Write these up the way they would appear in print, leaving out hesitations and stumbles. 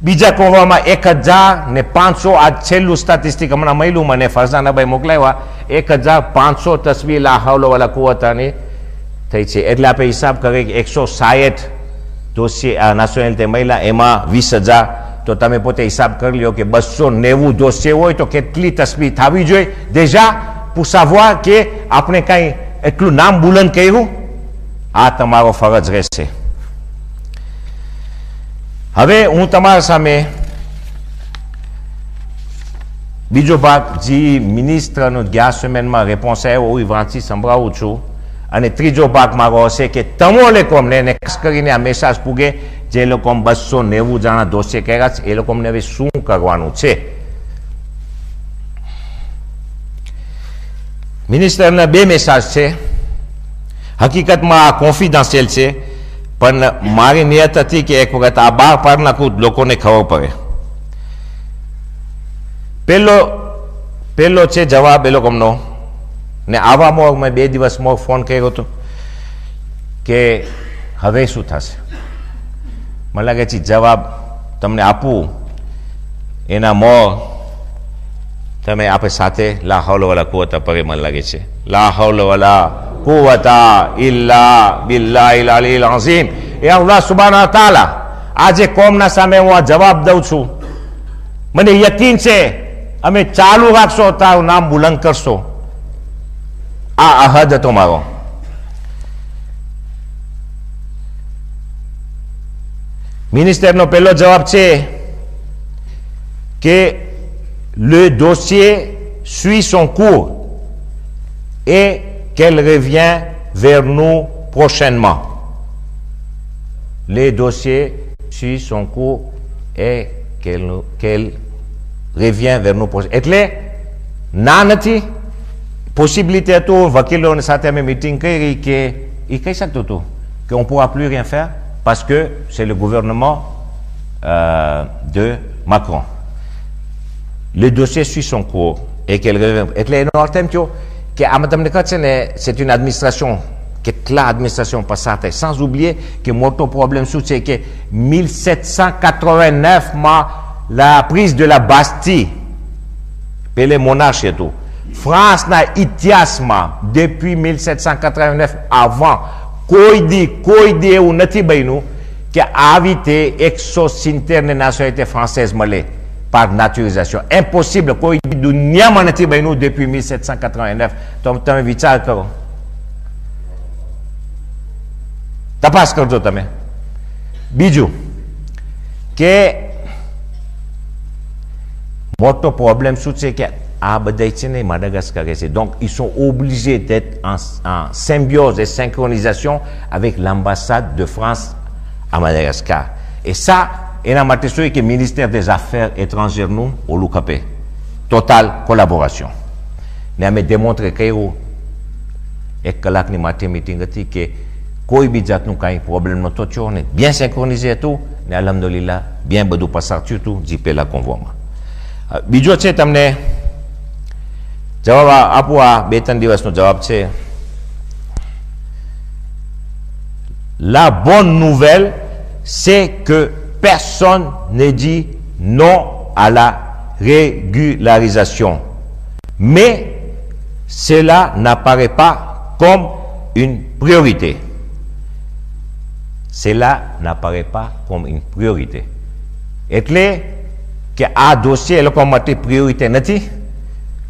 બીજા કહેવામાં 1500 આ છેલ્લું સ્ટેટિસ્ટિક હમણાં મળ્યું મને ફરઝાનાભાઈ મોકલાવ્યા 1500 તસવીર લા હૌલ વલા કુવતાની થઈ છે એટલે આપણે હિસાબ કરીએ કે 160 દોષી નેશનાલિટી મહિલા એમાં 20,000 તો તમે પોતે હિસાબ કરી લ્યો કે 290 દોષી હોય તો કેટલી તસવીર થવી જોઈએ déjà pour savoir કે આપણે કઈ એટલું નામ બુલંદ કર્યું આ તમારો ફરજ રહેશે હવે હું તમારા સામે બીજો ભાગ જે મિનિસ્ટરનો 11 સેમેનમાં રેપોન્સ આવ્યો એ વાંચી સંભળાવું છું અને ત્રીજો ભાગ મારો હશે કે તમો લોકોને ખાસ કરીને આ મેસેજ પૂગે જે લોકો 290 જણા દોષી કર્યા છે એ લોકોને હવે શું કરવાનું છે મિનિસ્ટરના બે મેસેજ છે હકીકતમાં આ કોન્ફિડન્શિયલ છે પણ મારી નિયત હતી કે એક વખત આ બહાર પાડ નાખું લોકોને ખબર પડે પહેલો છે જવાબ એ લોકોનો ને આવામાં મેં 2 દિવસમાં ફોન કર્યો હતો કે હવે શું થશે મને લાગે છે જવાબ તમને આપું એના તમે આપણે સાથે લા હૌલ વલા કુવતા પરે મને લાગે છે લા હૌલ વલા કુવતા ઇલ્લા બિલ્લાહિલ અલીલ અઝીમ એ અલ્લાહ સુબ્હાનહુ વ તઆલા આજે કોમના સામે હું આ જવાબ દઉં છું મને યકીન છે અમે ચાલુ રાખશો તારું નામ બુલંદ કરશો આ અહદ હતો મારો મિનિસ્ટરનો પહેલો જવાબ છે કે le dossier suit son cours et qu'elle revient vers nous prochainement. Le dossier suit son cours et qu'elle revient vers nous prochainement. એટલે ના નથી possibilité હતું વકીલોની સાથે અમે મીટિંગ કરી કે એ કહી શકતું હતું કે on pourra plus rien faire parce que c'est le gouvernement de Macron. Le dossier suit son cours et qu'elle revient. એટલે એનો અર્થ એમ થયો કે આમાં તમને કહે છે ને c'est une administration કેટલા administration પસાર થાય sans oublier કે મોટો પ્રોબ્લેમ શું છે કે 1789 માં la prise de la Bastille પેલે મોનાર્ચી હતું ફ્રાન્સના ઇતિહાસમાં depuis 1789 avant કોઈ દી એવું નથી બન્યું કે આવી તે 170 ને nationalité française મળે par naturalisation impossible કોઈ દુનિયામાં નથી બન્યું depuis 1789 તો તમે વિચાર કરો તપાસ કરજો તમે બીજું કે મોટો પ્રોબ્લેમ શું છે કે આ બધા છે ને Madagascar છે donc ils sont obligés d'être en symbiose et synchronisation avec l'ambassade de France à Madagascar et ça એના માટે શું કે મિનિસ્ટર des affaires étrangères નું ઓલું ખપે ટોટલ કોલાબોરેશન ને અમે ડેમોન્સ્ટ્રે કર્યું 1 કલાકની માટે મીટિંગ હતી કે કોઈ બી જાતનું કાંઈ પ્રોબ્લેમ નહોતો થયો ને bien synchronisé હતું ને અલ્હમ્દુલિલ્લાહ bien બધું પસાર થયું હતું જી પહેલા કોન્વોમાં બીજો છે તમને જવાબ આપું આ 2-3 દિવસનો જવાબ છે la bonne nouvelle c'est que personne ne dit non à la régularisation. Mais cela n'apparaît pas comme une priorité. Cela n'apparaît pas comme une priorité. એટલે કે આ dossier એ લોકો માટે priorité નથી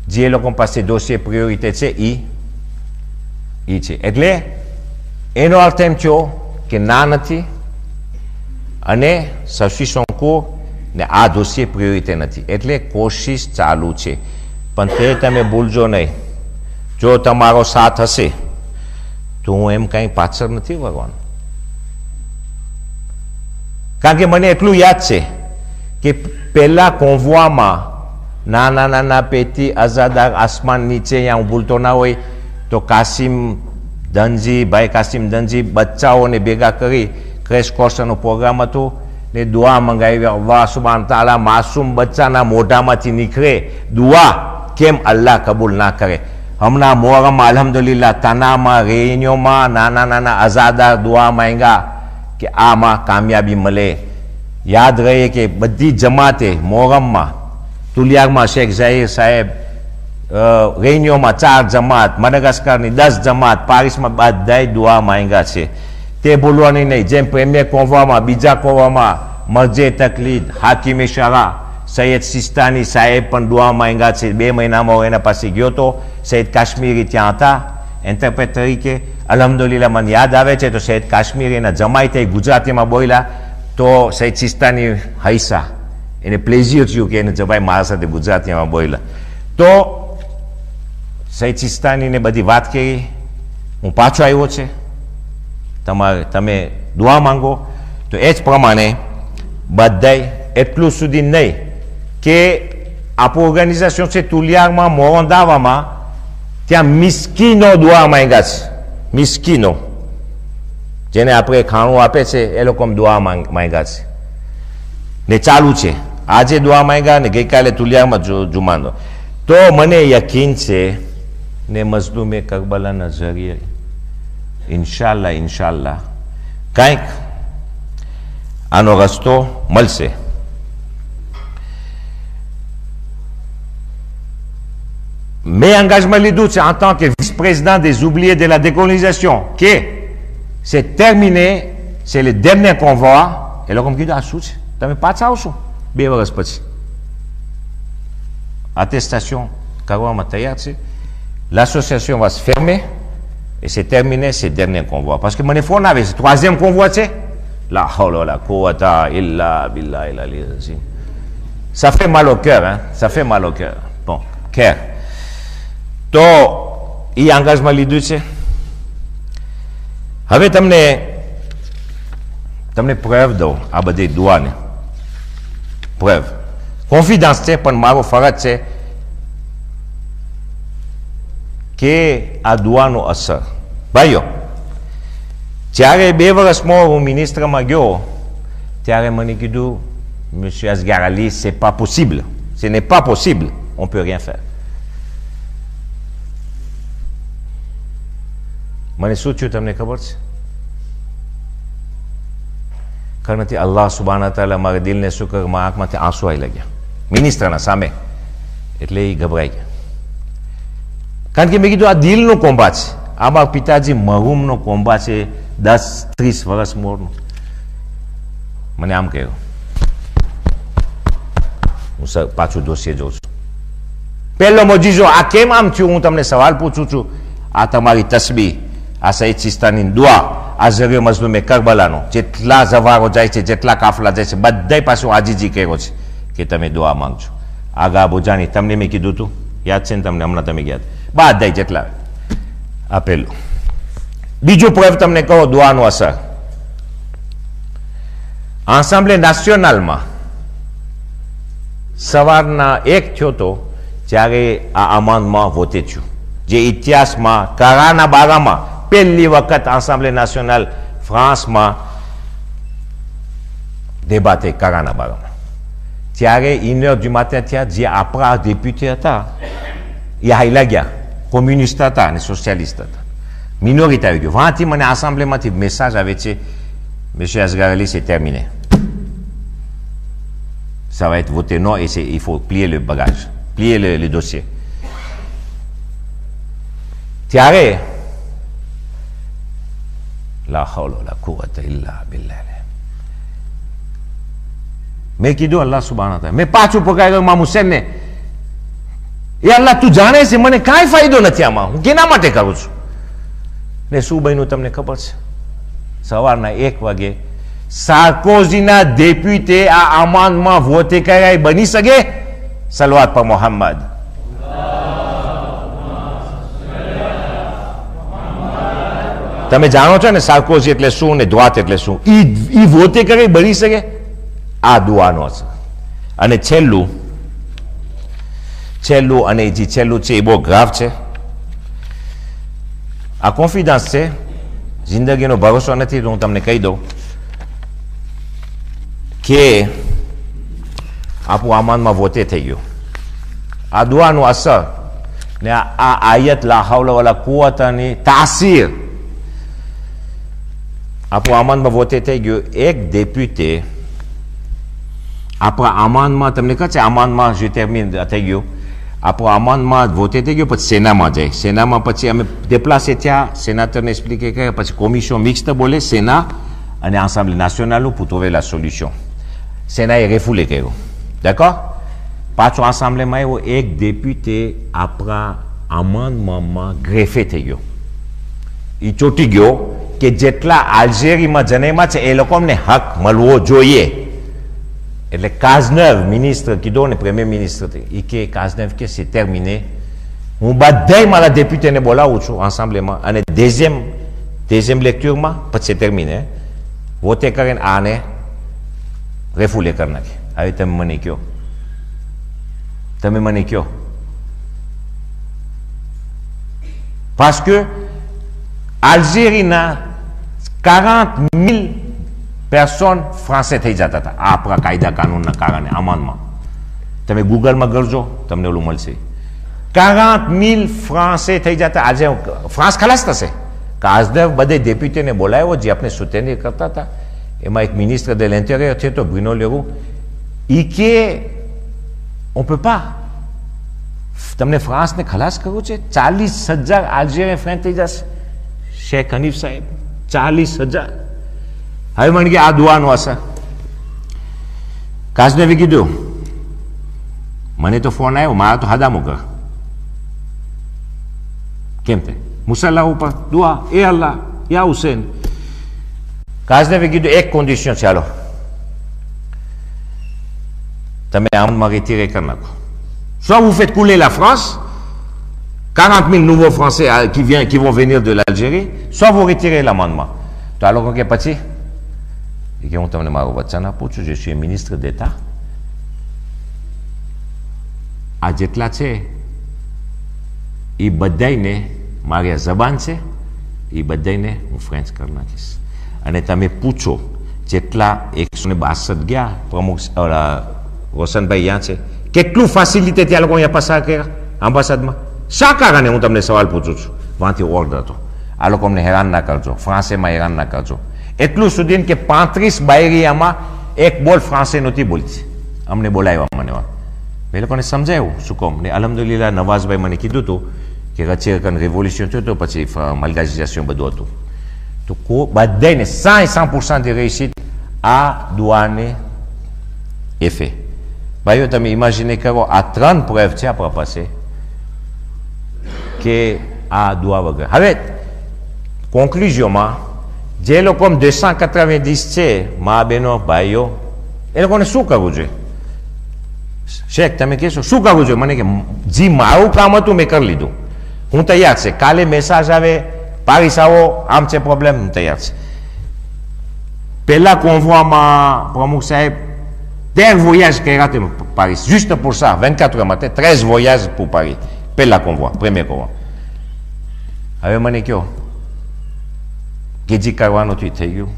જે લોકો પાસે dossier priorité છે ઈ છે એટલે એનો અર્થ એમ થયો કે ના નથી અને સસી શંકો ને આ દોષીએ પ્રિયોરિટી નથી એટલે કોશિશ ચાલુ છે પણ તે તમે ભૂલજો નહીં જો તમારો સાથ હશે તો હું એમ કંઈ પાછળ નથી વળવાનું કારણ કે મને એટલું યાદ છે કે પહેલા કોન્વોમાં નાના પેટી આઝાદાર આસમાન નીચે અહીંયા હું ભૂલતો ના હોય તો ભાઈ કાસિમ ધનજી બચ્ચાઓને ભેગા કરી ક્રેશ કોર્સનો પ્રોગ્રામ હતો ને દુઆ મંગાવી અલ્લાહ સુબ્હાન તાલા માસૂમ બચ્ચાના મોઢામાંથી નીકળે દુઆ કેમ અલ્લાહ કબૂલ ના કરે હમણાં મોહરમમાં અલ્હમ્દુલિલ્લાહ તનામાં રેન્યોમાં નાના આઝાદાર દુઆ માંગ્યા કે આમાં કામયાબી મળે યાદ રહે કે બધી જમાતે મોહરમમાં તુલિયારમાં શેખ ઝાહિર સાહેબ રેન્યોમાં 4 જમાત, મડાગાસ્કરની 10 જમાત, પારિસમાં બધાય દુઆ માંગ્યા છે. તે ભૂલવાની નહીં. જેમ પ્રેમિયર કોંવામાં, બીજા કોંવામાં મરજે તકલીદ, હાકીમે શરા, સૈયદ સિસ્તાની સાહેબ પણ દુઆ માંગ્યા છે. 2 મહિનામાં હું એના પાસે ગયો હતો. સૈયદ કાશ્મીરી ત્યાં હતા ઇન્ટરપ્રેટ તરીકે. અલ્હમ્દુલિલ્લાહ મને યાદ આવે છે તો સૈયદ કાશ્મીરી એના જમાઈ થઈ ગુજરાતીમાં બોલ્યા તો સૈયદ સિસ્તાની હૈસા એને પ્લેઝિયર થયું કે એને જમાઈ મારા સાથે ગુજરાતીમાં બોલ્યા. તો સૈયદ સિસ્તાનીને બધી વાત કરી. હું પાછો આવ્યો છે, તમે દુઆ માંગો. તો એ જ પ્રમાણે બધાય એટલું સુધી નહીં કે આપણું ઓર્ગેનાઇઝેશન છે તુલિયારમાં મોહનદાવામાં ત્યાં મિસ્કીનો દુઆ માંગ્યા છે. મિસ્કીનો જેને આપણે ખાણું આપે છે એ લોકો દુઆ માંગ્યા છે ને ચાલુ છે. આજે દુઆ માંગ્યા ને ગઈકાલે તુલિયામાં જુમાનો. તો મને યકીન છે ને મઝલૂમે કરબલાના જરીએ ઇન્શાલ્લાહ કંઈક આનો રસ્તો મળશે. મેં engagement લીધું છે en tant que vice-président des oubliés de la décolonisation que c'est terminé, c'est le dernier convoi. એ લોકો કીધું આ શું છે, તમે પાછા આવશો 2 વર્ષ પછી. attestation કરવામાં તૈયાર છે. L'association va se fermer et c'est terminé, c'est dernier convoi. Parce que mon phone avait ce 3e convoi, c'est la hawla wa la quwwata illa billahi al-aliyyil azim. Ça fait mal au cœur, hein? Ça fait mal au cœur. Bon, cœur. તો એ engagement લીધું છે. હવે તમને પ્રેવ દઉં આ બધી દુઆને. પ્રેવ confidence છે પણ મારો ફરજ છે કે આ દુઆનો અસર. ભાઈઓ, જ્યારે 2 વર્ષમાં હું મિનિસ્ટ્રમાં ગયો ત્યારે મને કીધું monsieur Asghar Ali, c'est pas possible, ce n'est pas possible, on peut rien faire. મને શું થયું તમને ખબર છે? કારણથી અલ્લાહ સુબહાન તાલા મારા દિલને શુક્રમાં આંખમાંથી આંસુ આવી લાગ્યા મિનિસ્ટરના સામે. એટલે એ ગભરાઈ ગયા. કારણ કે મેં કીધું આ દિલનો કોંબા છે. આમાં પિતાજી મરહૂમનો કોંબા છે 10-30 વર્ષ મોરનો. મને આમ કહ્યું. હું પાછું દોષીએ જોઉં છું. પહેલો મોજીજો આ કેમ આમ થયું? હું તમને સવાલ પૂછું છું. આ તમારી તસબીહ, આ સૈયદ સિસ્તાની દુઆ, આ ઝરીએ મઝલૂમે કરબલાનો જેટલા ઝવારો જાય છે, જેટલા કાફલા જાય છે, બધાય પાછું આજીજી કર્યો છે કે તમે દુઆ માંગજો. આગા બોજાની તમને મેં કીધું હતું, યાદ છે ને તમને? હમણાં તમે ગયા બધાય જેટલા. આ પહેલું. બીજું પ્રયોગ તમને કહો દુઆનો અસર. આસામ્બલે નાશનલમાં સવારના 1 થયો તો જ્યારે આ આમાંદમાં વોતે થયું, જે ઇતિહાસમાં કારાના બારામાં પહેલી વખત આસામ્બલે નેશનલ ફ્રાન્સમાં débatté કારાના બારામાં. ત્યારે 1h du matin થયા. જે આપણા ડેપ્યુટી હતા એ હાઈલા ગયા, કોમ્યુનિસ્ટ હતા અને સોશિયાલિસ્ટ હતા. મિનોરિટી આવી ગયો. વહાંથી મને આસામ્બલેમાંથી મેસેજ આવે છે, monsieur Asghar Ali, c'est terminé. Ça va être voté non et il faut plier le bagage, plier le dossier. ત્યારે la hawla wa la quwwata illa billah. મેં કીધું અલ્લાહ સુબહાન તાલા, મેં પાછું પકડાઈ ગયો ઇમામ હુસૈનને, એ અલ્લાહ તું જાણે છે મને કાંઈ ફાયદો નથી આમાં, હું કેના માટે કરું છું? ને શું બન્યું તમને ખબર છે? સવારના 1 વાગે સાર્કોઝીના ડેપ્યુટે આ આમાંદમાં વોટે કર્યા બની શકે? સલવાત પર મોહમ્મદ. તમે જાણો છો ને સાર્કોઝી એટલે શું ને દ્વાત એટલે શું? ઈ વોટે કરી બની શકે? આ દુઆનો અસર. અને છેલ્લું અને જે છેલ્લું છે એ બહુ ગ્રાફ છે. આ કોન્ફિડન્સ છે, જિંદગીનો ભરોસો નથી. તો હું તમને કહી દઉં કે આપણું આમાનમાં વોતે થઈ ગયું. આ દુઆનું અસર ને આ આયત લા હાવલા વલા કુવતાની તાસીર આપણું આમાનમાં વોતે થઈ ગયું. એક ડેપ્યુટે après amendement તમને કહે છે amendement je termine થઈ ગયું આપણો amendement voté થઈ ગયો પછી સેનામાં જાય સેનામાં પછી અમે déplacé ત્યાં sénateur expliqué કે પછી commission mixte બોલે sénat અને assemblée nationale pour trouver la solution sénat est refoulé કર્યો d'accord પાછો assemblée આવ્યો એક député આપણા amendement greffé થઈ ગયો એ ચોટી ગયો કે જેટલા આલ્જેરીમાં જનેમાં છે એ લોકોને હક મળવો જોઈએ એટલે કાઝનેવ મિનિસ્ટર કીધો ને પ્રીમિયર મિનિસ્ટર એ કે કાઝનેવ કે c'est terminé હું બધાય મારા ડેપ્યુટીને બોલાવું છું એસેમ્બલીમાં અને deuxième લેક્ચરમાં પછી terminé વોતે કરીને આને રેફુલે કરી નાખે હવે તમે મને કહો parce que Algérie 40,000 personnes français થઈ જતા હતા આ આપણા કાયદા કાનૂનના કારણે amendement તમે ગૂગલમાં કરજો તમને ઓલું મળશે 40,000 français થઈ જતા આજે ફ્રાન્સ ખલાસ થશે કાઝનેવ બધે ડેપ્યુટીને બોલાવ્યો જે આપણે soutenir કરતા હતા એમાં એક મિનિસ્ટર de l'intérieur છે તો Bruno Le Roux ઈ કે on peut pas તમને ફ્રાન્સને ખલાસ કરવું છે 40,000 આલ્જેરિયન ફ્રેન્ચ થઈ જશે શેખ હનીફ સાહેબ 40,000 હવે મને કે આ દુઆનો અસર કાઝનેવે કીધું મને તો ફોન આવ્યો મારા તો હાદામો કર કેમ તે મુસલ્લા ઉપર દુઆ એ અલ્લાહ યા હુસેન કાઝનેવે કીધું એક કન્ડિશન ચાલો તમે amendement retiré કરી નાખો soit vous faites couler la France 40,000 nouveaux Français qui vont venir de l'Algérie, soit vous retirez l'amendement. તો આ લોકો કે પછી કે હું તમને મારું વચન આપું છું je suis ministre d'État આ જેટલા છે એ બધાને મારી આ જબાન છે એ બધાને હું ફ્રેન્ચ કરી નાખીશ અને તમે પૂછો જેટલા 162 ગયા પ્રમુખ રોશનભાઈ અહીંયા છે કેટલું ફેસિલિટી ત્યાં લોકો અહીંયા પસાર કર્યા એમ્બાસડમાં શા કારણે હું તમને સવાલ પૂછું છું વાંથી ઓર્ડર હતો આ લોકો અમને હેરાન ના કરજો ફ્રાન્સેમાં હેરાન ના કરજો એટલું સુધી કે 35 બાયરિયામાં એક બોલ ફ્રાન્સે નહોતી બોલતી અમને બોલાવ્યા મને મેં લોકોને સમજાયું શું કહું ને અલહમદુલિલ્લાહ નવાઝભાઈ મને કીધું હતું કે રચેકન રેવોલ્યુશન થયું તો પછી મલગાઇઝેશન બધું હતું તો બધાને 100% de réussite આ દુઆને એફે ભાઈઓ તમે ઇમેજિને કરો આ 3 પ્રેવ છે આપણા પાસે કે આ દુઆ વગર હવે કોન્ક્લુઝનમાં જે લોકો 290 છે મા બહેનો ભાઈઓ એ લોકોને શું કરવું જોઈએ શેખ તમે કહેશો શું કરવું જોઈએ મને કે જી મારું કામ હતું મેં કરી લીધું હું તૈયાર છે કાલે મેસેજ આવે પારિસ આવો આમ છે પ્રોબ્લેમ હું તૈયાર છે પહેલા કોન્વોમાં પ્રમુખ સાહેબ 13 voyages કર્યા હતા પારિસ juste pour ça 24 heures માટે 13 voyages pour Paris પહેલા કોન્વોય પ્રીમિયર કોન્વોય હવે મને કહો કેજી કરવાનું થઈ ગયું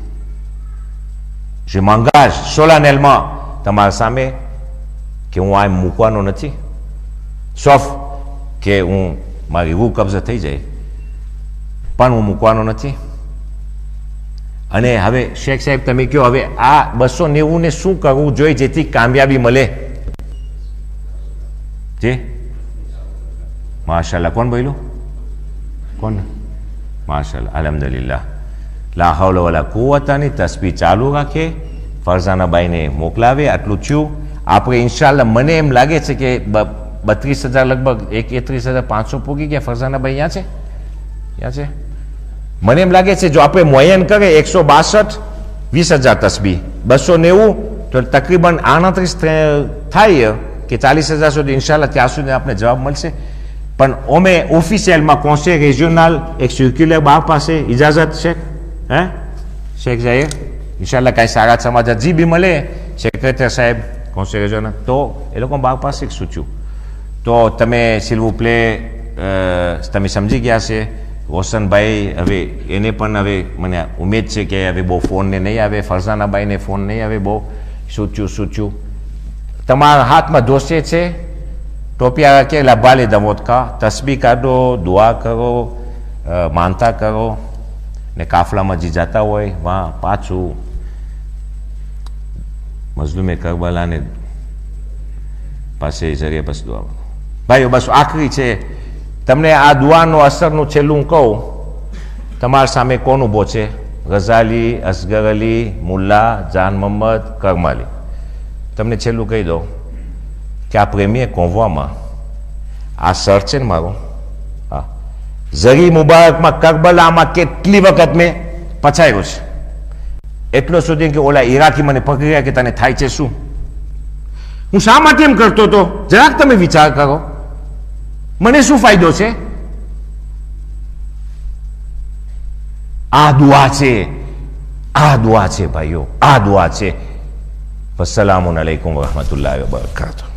je m'engage solennellement તમારા સામે કે હું આ મૂકવાનો નથી sauf કે હું મારી રૂહ કબજા થઈ જાય પણ હું મૂકવાનો નથી અને હવે શેખ સાહેબ તમે કહો હવે આ 290 ને શું કરવું જોઈએ જેથી કામયાબી મળે જી માશાલ્લાહ કોણ બોલ્યું કોણ માશાલ્લાહ અલ્હમ્દુલિલ્લાહ લા હૌલ વલા કુવતાની તસ્બીહ ચાલુ રાખે ફરઝાનાબાઈને મોકલાવે આટલું થયું આપણે ઇન્શાલ્લાહ મને એમ લાગે છે કે 32,000 લગભગ 31,500 પૂગી ગયા ફરઝાનાબાઈ અહીંયા છે મને એમ લાગે છે જો આપણે મોયન કરે 162 20,000 તસ્બીહ 290 તો તકરીબન 38 થાય કે 40,000 સુધી ઇન્શાલ્લાહ ત્યાં સુધી આપણે જવાબ મળશે પણ ઓમે ઓફિશિયલમાં કોન્સેલ રિજિયોનલ એક સર્ક્યુલર બહાર પાસે ઇજાઝત છે હે શેખ જાહેર ઇન્શાલ્લાહ કાંઈ સારા સમાચાર જી બી મળે સેક્રેટરી સાહેબ કોન્સેલ રિજિયોનલ તો એ લોકો બહાર પાસે સૂચ્યું તો તમે s'il vous plaît તમે સમજી ગયા છે રોશનભાઈ હવે એને પણ હવે મને ઉમેદ છે કે હવે બહુ ફોનને નહીં આવે ફરઝાનાબાઈને ફોન નહીં આવે બહુ સૂચ્યું તમારા હાથમાં દોષે છે ટોપિયા કે લાભાલે દમોત કા તસ્બીહ કાઢો દુઆ કરો માનતા કરો ને કાફલામાં જે જતા હોય વાં પાછું મઝલુમે કરબલાને પાસે જગ્યાએ બસ દુઆ. ભાઈઓ બસ આખરી છે, તમને આ દુઆનો અસરનું છેલ્લું કહું. તમારા સામે કોણ ઊભો છે? ગઝાલી, અસગર અલી, મુલ્લા, જાન મોહમ્મદ, કરમાલી. તમને છેલ્લું કહી દઉં કે આ પ્રેમીય કોંવવામાં આ સર છે ને મારો, હા, ઝરી મુબારકમાં કરબલામાં કેટલી વખત મેં પછાયું છે, એટલો સુધી કે ઓલા ઈરાકી મને પકડી ગયા કે તને થાય છે શું? હું શા માટે એમ કરતો હતો જરાક તમે વિચાર કરો. મને શું ફાયદો છે? આ દુઆ છે, આ દુઆ છે ભાઈઓ, આ દુઆ છે. વસ્સલામુ અલૈકુમ વરહમતુલ્લાહિ વબરકાતુહુ.